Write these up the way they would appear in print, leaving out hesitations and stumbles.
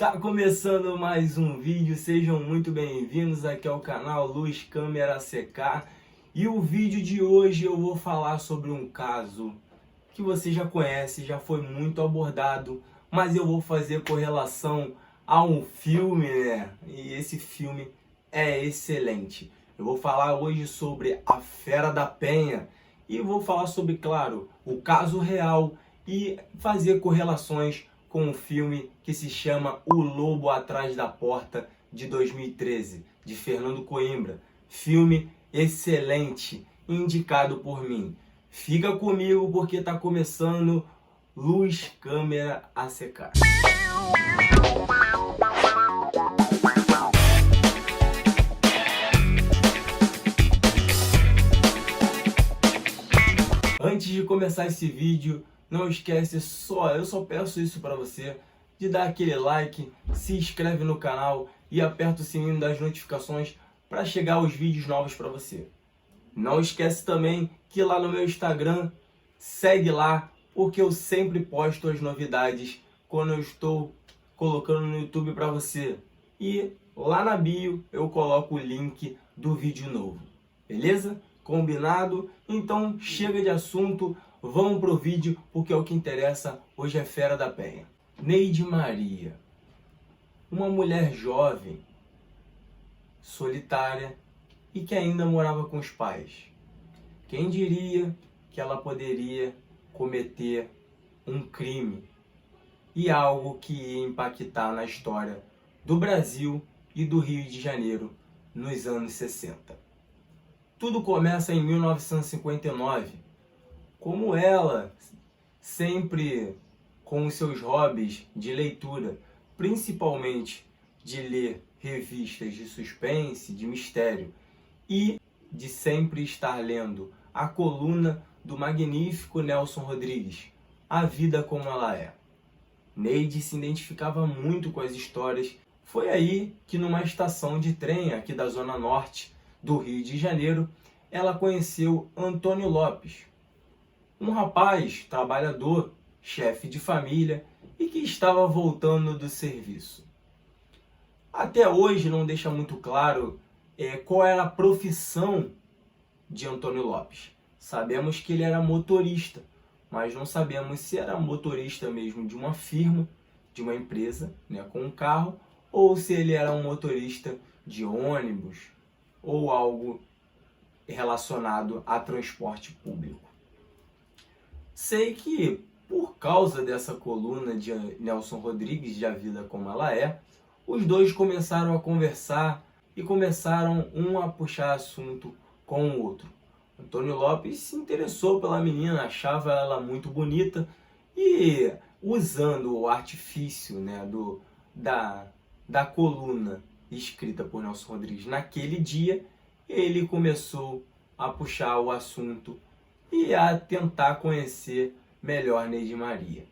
Tá começando mais um vídeo, sejam muito bem-vindos aqui ao canal Luz Câmera CK. E o vídeo de hoje eu vou falar sobre um caso que você já conhece, já foi muito abordado, mas eu vou fazer correlação a um filme, né? E esse filme é excelente. Eu vou falar hoje sobre A Fera da Penha e vou falar sobre, claro, o caso real e fazer correlações com um filme que se chama O Lobo Atrás da Porta, de 2013, de Fernando Coimbra. Filme excelente, indicado por mim. Fica comigo porque está começando Luz Câmera ACK. Antes de começar esse vídeo, não esquece, eu só peço isso para você, de dar aquele like, se inscreve no canal e aperta o sininho das notificações para chegar os vídeos novos para você. Não esquece também que lá no meu Instagram, segue lá, porque eu sempre posto as novidades quando eu estou colocando no YouTube para você. E lá na bio eu coloco o link do vídeo novo, beleza? Combinado? Então chega de assunto, vamos pro vídeo porque é o que interessa. Hoje é Fera da Penha. Neide Maria, uma mulher jovem, solitária e que ainda morava com os pais. Quem diria que ela poderia cometer um crime e algo que ia impactar na história do Brasil e do Rio de Janeiro nos anos 60. Tudo começa em 1959, como ela, sempre com os seus hobbies de leitura, principalmente de ler revistas de suspense, de mistério, e de sempre estar lendo a coluna do magnífico Nelson Rodrigues, A Vida Como Ela É. Neide se identificava muito com as histórias. Foi aí que, numa estação de trem aqui da Zona Norte do Rio de Janeiro, ela conheceu Antônio Lopes, um rapaz trabalhador, chefe de família e que estava voltando do serviço. Até hoje não deixa muito claro qual era a profissão de Antônio Lopes. Sabemos que ele era motorista, mas não sabemos se era motorista mesmo de uma firma, de uma empresa, né, com um carro, ou se ele era um motorista de ônibus ou algo relacionado a transporte público. Sei que, por causa dessa coluna de Nelson Rodrigues, de A Vida Como Ela É, os dois começaram a conversar e começaram um a puxar assunto com o outro. Antônio Lopes se interessou pela menina, achava ela muito bonita e, usando o artifício, né, da coluna escrita por Nelson Rodrigues naquele dia, ele começou a puxar o assunto e a tentar conhecer melhor Neide Maria.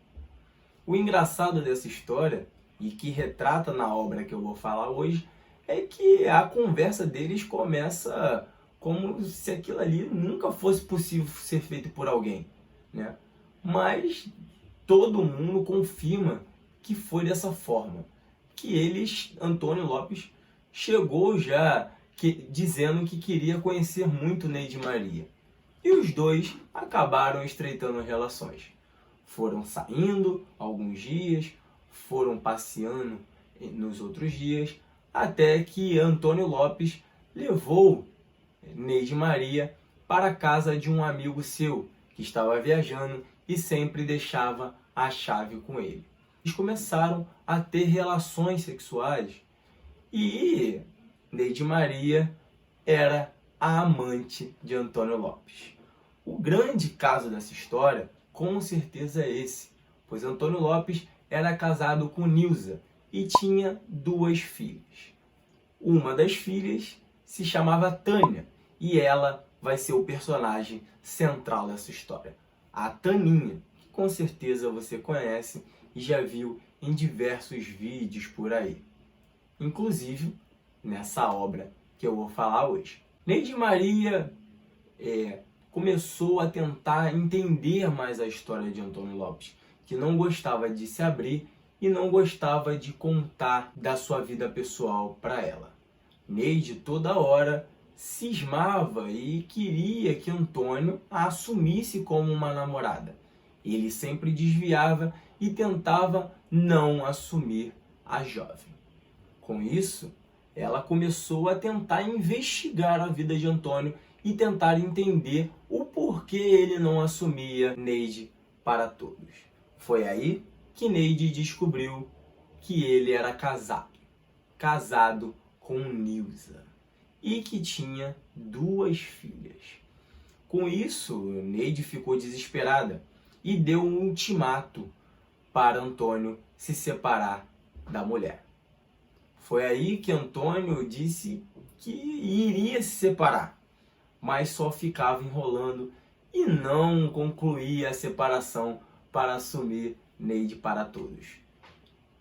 O engraçado dessa história, e que retrata na obra que eu vou falar hoje, é que a conversa deles começa como se aquilo ali nunca fosse possível ser feito por alguém, né? Mas todo mundo confirma que foi dessa forma, que Antônio Lopes, chegou já dizendo que queria conhecer muito Neide Maria. E os dois acabaram estreitando relações. Foram saindo alguns dias, foram passeando nos outros dias, até que Antônio Lopes levou Neide Maria para a casa de um amigo seu, que estava viajando e sempre deixava a chave com ele. Eles começaram a ter relações sexuais e Neide Maria era a amante de Antônio Lopes. O grande caso dessa história, com certeza, é esse, pois Antônio Lopes era casado com Nilza e tinha duas filhas. Uma das filhas se chamava Tânia e ela vai ser o personagem central dessa história. A Taninha, que com certeza você conhece e já viu em diversos vídeos por aí. Inclusive nessa obra que eu vou falar hoje. Neide Maria começou a tentar entender mais a história de Antônio Lopes, que não gostava de se abrir e não gostava de contar da sua vida pessoal para ela. Neide toda hora cismava e queria que Antônio a assumisse como uma namorada. Ele sempre desviava e tentava não assumir a jovem. Com isso, ela começou a tentar investigar a vida de Antônio e tentar entender o porquê ele não assumia Neide para todos. Foi aí que Neide descobriu que ele era casado com Nilza, e que tinha 2 filhas. Com isso, Neide ficou desesperada e deu um ultimato para Antônio se separar da mulher. Foi aí que Antônio disse que iria se separar, mas só ficava enrolando e não concluía a separação para assumir Neide para todos.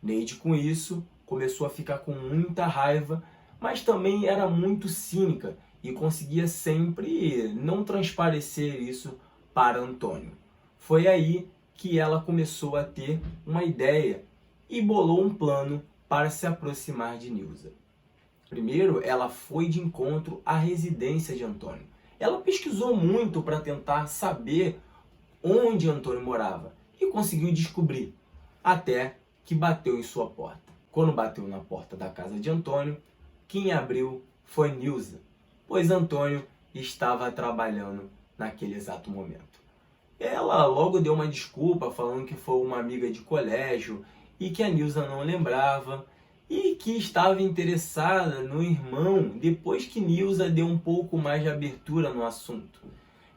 Neide, com isso, começou a ficar com muita raiva, mas também era muito cínica e conseguia sempre não transparecer isso para Antônio. Foi aí que ela começou a ter uma ideia e bolou um plano para se aproximar de Nilza. Primeiro, ela foi de encontro à residência de Antônio. Ela pesquisou muito para tentar saber onde Antônio morava e conseguiu descobrir, até que bateu em sua porta. Quando bateu na porta da casa de Antônio, quem abriu foi Nilza, pois Antônio estava trabalhando naquele exato momento. Ela logo deu uma desculpa, falando que foi uma amiga de colégio e que a Nilza não lembrava e que estava interessada no irmão depois que Nilza deu um pouco mais de abertura no assunto.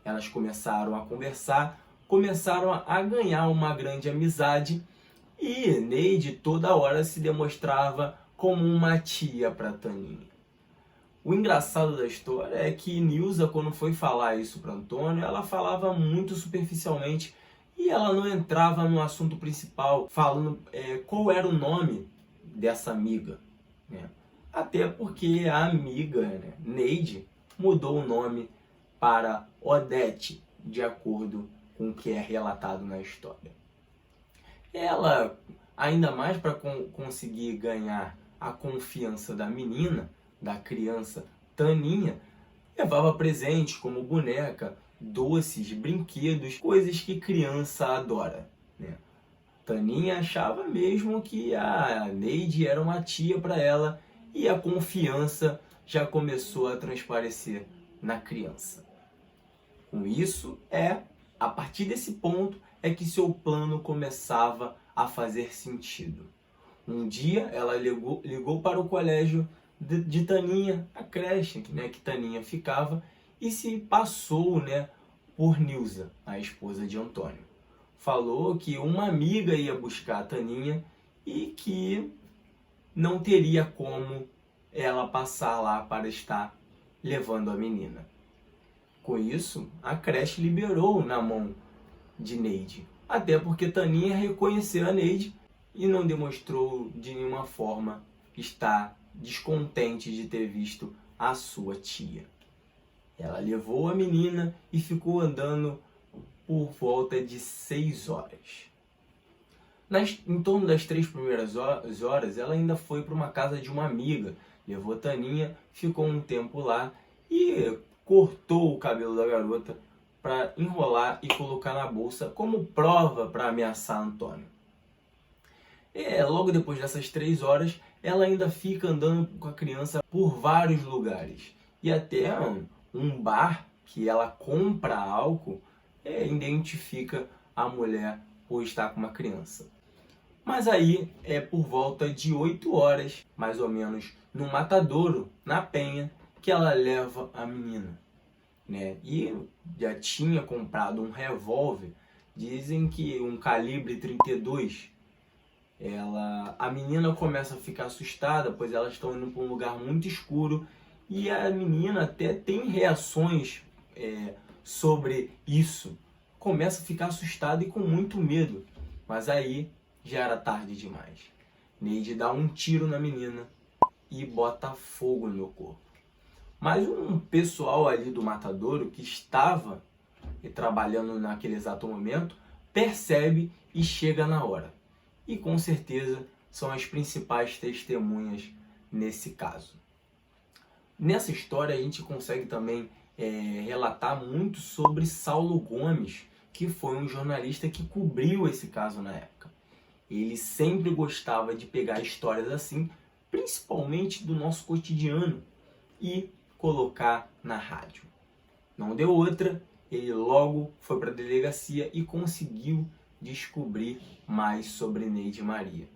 Elas começaram a conversar, começaram a ganhar uma grande amizade e Neide toda hora se demonstrava como uma tia para Taninha. O engraçado da história é que Nilza, quando foi falar isso para Antônio, ela falava muito superficialmente e ela não entrava no assunto principal, falando qual era o nome dessa amiga, né? Até porque a amiga, né, Neide, mudou o nome para Odete, de acordo com o que é relatado na história. Ela, ainda mais para conseguir ganhar a confiança da menina, da criança Taninha, levava presentes como boneca, doces, brinquedos, coisas que criança adora, né? Taninha achava mesmo que a Neide era uma tia para ela e a confiança já começou a transparecer na criança. Com isso, a partir desse ponto, é que seu plano começava a fazer sentido. Um dia, ela ligou para o colégio de Taninha, a creche, né, que Taninha ficava, e se passou, né, por Nilza, a esposa de Antônio. Falou que uma amiga ia buscar a Taninha e que não teria como ela passar lá para estar levando a menina. Com isso, a creche liberou na mão de Neide, até porque Taninha reconheceu a Neide e não demonstrou de nenhuma forma estar descontente de ter visto a sua tia. Ela levou a menina e ficou andando por volta de 6 horas. Em torno das 3 primeiras horas, ela ainda foi para uma casa de uma amiga, levou Taninha, ficou um tempo lá e cortou o cabelo da garota para enrolar e colocar na bolsa como prova para ameaçar Antônio. Logo depois dessas 3 horas, ela ainda fica andando com a criança por vários lugares. E até um bar que ela compra álcool identifica a mulher por estar com uma criança. Mas aí por volta de 8 horas, mais ou menos, no matadouro, na Penha, que ela leva a menina, né? E já tinha comprado um revólver, dizem que um calibre 32. A menina começa a ficar assustada, pois elas estão indo para um lugar muito escuro e a menina até tem reações sobre isso. Começa a ficar assustada e com muito medo, mas aí já era tarde demais. Neide dá um tiro na menina e bota fogo no corpo. Mas um pessoal ali do matadouro que estava trabalhando naquele exato momento percebe e chega na hora. e com certeza são as principais testemunhas nesse caso. Nessa história a gente consegue também relatar muito sobre Saulo Gomes, que foi um jornalista que cobriu esse caso na época. Ele sempre gostava de pegar histórias assim, principalmente do nosso cotidiano, e colocar na rádio. Não deu outra, ele logo foi para a delegacia e conseguiu descobrir mais sobre Neide Maria.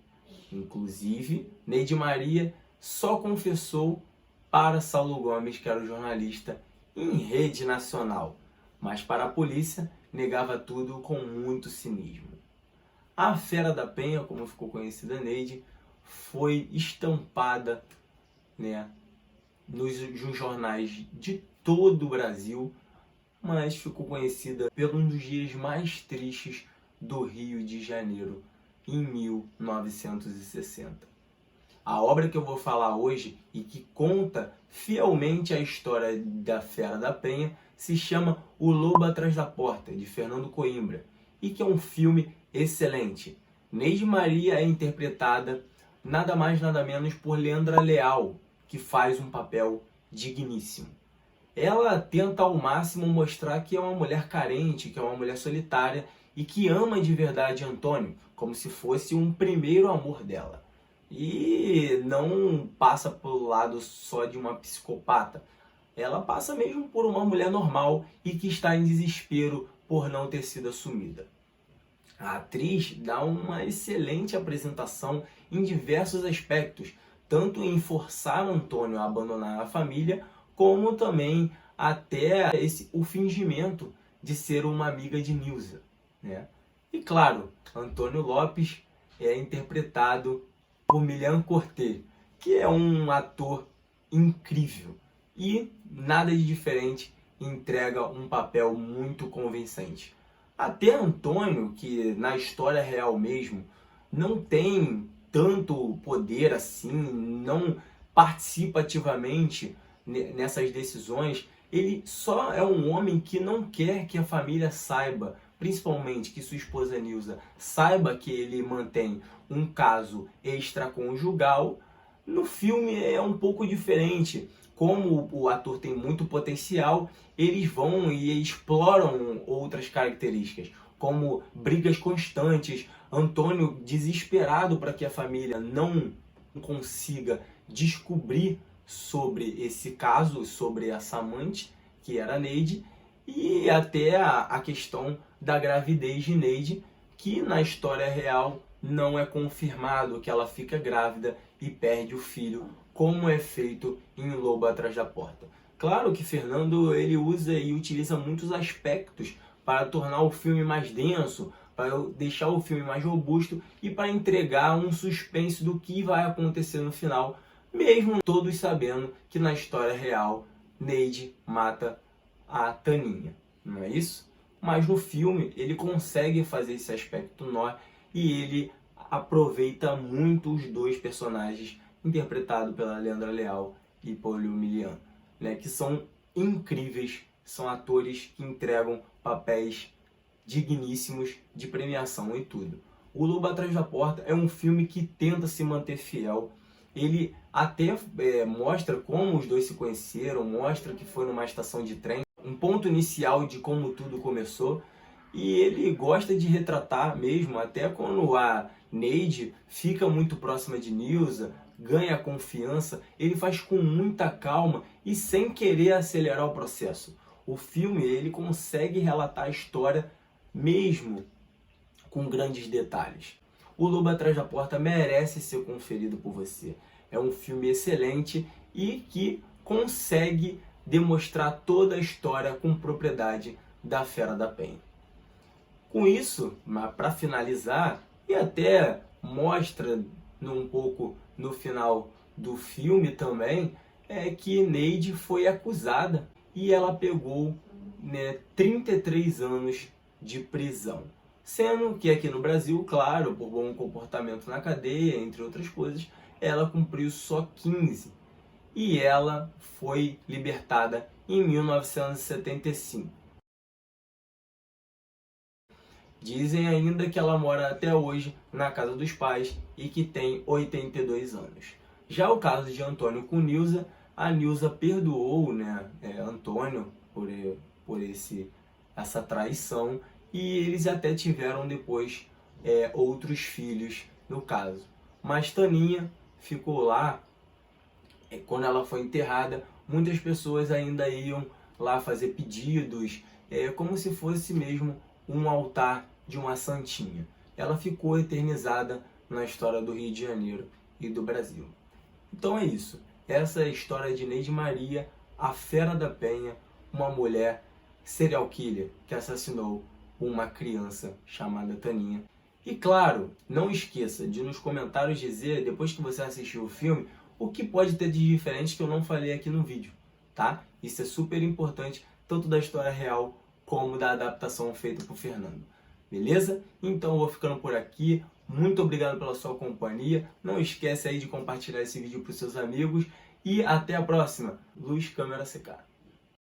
Inclusive, Neide Maria só confessou para Saulo Gomes, que era o jornalista, em rede nacional, mas para a polícia negava tudo com muito cinismo. A Fera da Penha, como ficou conhecida Neide, foi estampada, nos jornais de todo o Brasil, mas ficou conhecida por um dos dias mais tristes do Rio de Janeiro, em 1960. A obra que eu vou falar hoje e que conta fielmente a história da Fera da Penha se chama O Lobo Atrás da Porta, de Fernando Coimbra, e que é um filme excelente. Neide Maria é interpretada nada mais nada menos por Leandra Leal, que faz um papel digníssimo. Ela tenta ao máximo mostrar que é uma mulher carente, que é uma mulher solitária e que ama de verdade Antônio, como se fosse um primeiro amor dela. E não passa pelo lado só de uma psicopata. Ela passa mesmo por uma mulher normal e que está em desespero por não ter sido assumida. A atriz dá uma excelente apresentação em diversos aspectos, tanto em forçar Antônio a abandonar a família, como também até o fingimento de ser uma amiga de Nilza, E claro, Antônio Lopes é interpretado por Milian Cortez, que é um ator incrível e nada de diferente, entrega um papel muito convincente. Até Antônio, que na história real mesmo não tem tanto poder assim, não participa ativamente nessas decisões, ele só é um homem que não quer que a família saiba, principalmente que sua esposa Nilza saiba que ele mantém um caso extraconjugal. No filme é um pouco diferente. Como o ator tem muito potencial, eles vão e exploram outras características, como brigas constantes, Antônio desesperado para que a família não consiga descobrir sobre esse caso, sobre essa amante, que era a Neide, e até a questão da gravidez de Neide, que na história real não é confirmado que ela fica grávida e perde o filho, como é feito em Lobo Atrás da Porta. Claro que Fernando ele usa e utiliza muitos aspectos para tornar o filme mais denso, para deixar o filme mais robusto e para entregar um suspense do que vai acontecer no final, mesmo todos sabendo que na história real Neide mata a Taninha, não é isso? Mas no filme ele consegue fazer esse aspecto noir e ele aproveita muito os dois personagens interpretados pela Leandra Leal e Paul Milian, que são incríveis, são atores que entregam papéis digníssimos de premiação e tudo. O Lobo Atrás da Porta é um filme que tenta se manter fiel. Ele até mostra como os dois se conheceram, mostra que foi numa estação de trem, um ponto inicial de como tudo começou, e ele gosta de retratar mesmo, até quando a Neide fica muito próxima de Nilza, ganha confiança, ele faz com muita calma e sem querer acelerar o processo. O filme ele consegue relatar a história mesmo com grandes detalhes. O Lobo Atrás da Porta merece ser conferido por você. É um filme excelente e que consegue demonstrar toda a história com propriedade da Fera da Penha. Com isso, para finalizar, e até mostra um pouco no final do filme também, é que Neide foi acusada e ela pegou 33 anos de prisão. Sendo que aqui no Brasil, claro, por bom comportamento na cadeia, entre outras coisas, ela cumpriu só 15. E ela foi libertada em 1975. Dizem ainda que ela mora até hoje na casa dos pais e que tem 82 anos. Já o caso de Antônio com Nilza, a Nilza perdoou, né, Antônio por essa traição, e eles até tiveram depois outros filhos no caso. Mas Taninha ficou lá. Quando ela foi enterrada, muitas pessoas ainda iam lá fazer pedidos, como se fosse mesmo um altar de uma santinha. Ela ficou eternizada na história do Rio de Janeiro e do Brasil. Então é isso. Essa é a história de Neide Maria, a Fera da Penha, uma mulher serial killer que assassinou uma criança chamada Taninha. E claro, não esqueça de nos comentários dizer, depois que você assistiu o filme, o que pode ter de diferente que eu não falei aqui no vídeo, tá? Isso é super importante, tanto da história real como da adaptação feita por Fernando. Beleza? Então eu vou ficando por aqui. Muito obrigado pela sua companhia. Não esquece aí de compartilhar esse vídeo para os seus amigos. E até a próxima. Luz, câmera, secar.